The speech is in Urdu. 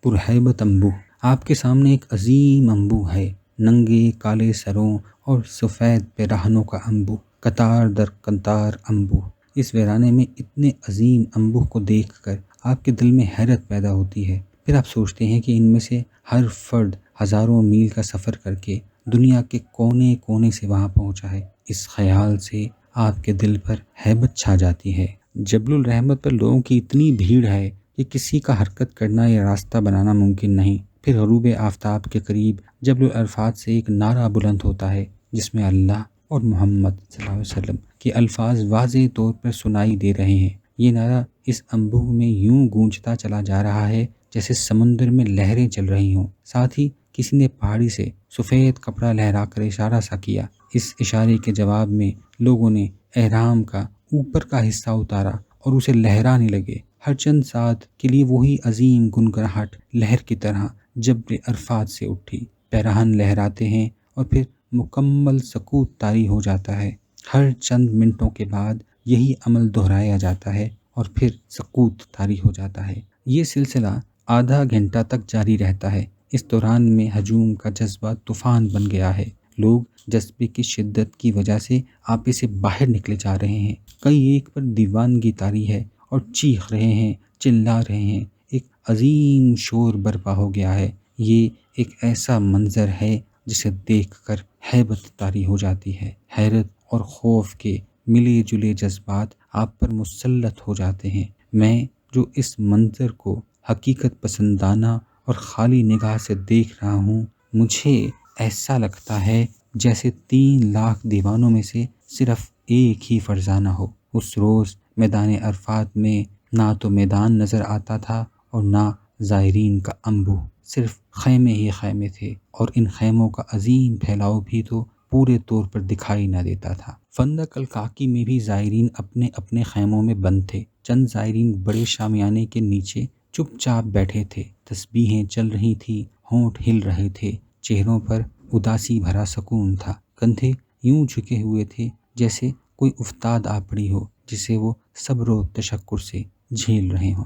پرہیبت انبو۔ آپ کے سامنے ایک عظیم انبو ہے، ننگے کالے سروں اور سفید پیراہنوں کا انبو، قطار در قطار انبو۔ اس ویرانے میں اتنے عظیم انبوہ کو دیکھ کر آپ کے دل میں حیرت پیدا ہوتی ہے۔ پھر آپ سوچتے ہیں کہ ان میں سے ہر فرد ہزاروں میل کا سفر کر کے دنیا کے کونے کونے سے وہاں پہنچا ہے۔ اس خیال سے آپ کے دل پر ہیبت چھا جاتی ہے۔ جبل الرحمت پر لوگوں کی اتنی بھیڑ ہے کہ کسی کا حرکت کرنا یا راستہ بنانا ممکن نہیں۔ پھر غروب آفتاب کے قریب جبل العرفات سے ایک نعرہ بلند ہوتا ہے جس میں اللہ اور محمد صلی اللہ علیہ وسلم کے الفاظ واضح طور پر سنائی دے رہے ہیں۔ یہ نعرہ اس انبوہ میں یوں گونجتا چلا جا رہا ہے جیسے سمندر میں لہریں چل رہی ہوں۔ ساتھ ہی کسی نے پہاڑی سے سفید کپڑا لہرا کر اشارہ سا کیا۔ اس اشارے کے جواب میں لوگوں نے احرام کا اوپر کا حصہ اتارا اور اسے لہرانے لگے۔ ہر چند ساتھ کے لیے وہی عظیم گنگناہٹ لہر کی طرح جبل عرفات سے اٹھی۔ پیراہن لہراتے ہیں اور پھر مکمل سکوت طاری ہو جاتا ہے۔ ہر چند منٹوں کے بعد یہی عمل دہرایا جاتا ہے اور پھر سکوت طاری ہو جاتا ہے۔ یہ سلسلہ آدھا گھنٹہ تک جاری رہتا ہے۔ اس دوران میں ہجوم کا جذبہ طوفان بن گیا ہے۔ لوگ جذبے کی شدت کی وجہ سے آپے سے باہر نکلے جا رہے ہیں۔ کئی ایک پر دیوانگی طاری ہے اور چیخ رہے ہیں، چلا رہے ہیں۔ ایک عظیم شور برپا ہو گیا ہے۔ یہ ایک ایسا منظر ہے جسے دیکھ کر ہیبت طاری ہو جاتی ہے۔ حیرت اور خوف کے ملے جلے جذبات آپ پر مسلط ہو جاتے ہیں۔ میں جو اس منظر کو حقیقت پسندانہ اور خالی نگاہ سے دیکھ رہا ہوں، مجھے ایسا لگتا ہے جیسے 3 لاکھ دیوانوں میں سے صرف ایک ہی فرزانہ ہو۔ اس روز میدان عرفات میں نہ تو میدان نظر آتا تھا اور نہ زائرین کا انبوہ، صرف خیمے ہی خیمے تھے، اور ان خیموں کا عظیم پھیلاؤ بھی تو پورے طور پر دکھائی نہ دیتا تھا۔ فندق الکاکی میں بھی زائرین اپنے اپنے خیموں میں بند تھے۔ چند زائرین بڑے شامیانے کے نیچے چپ چاپ بیٹھے تھے۔ تسبیحیں چل رہی تھی، ہونٹ ہل رہے تھے، چہروں پر اداسی بھرا سکون تھا۔ کندھے یوں جھکے ہوئے تھے جیسے کوئی افتاد آ پڑی ہو جسے وہ صبر و تشکر سے جھیل رہے ہوں۔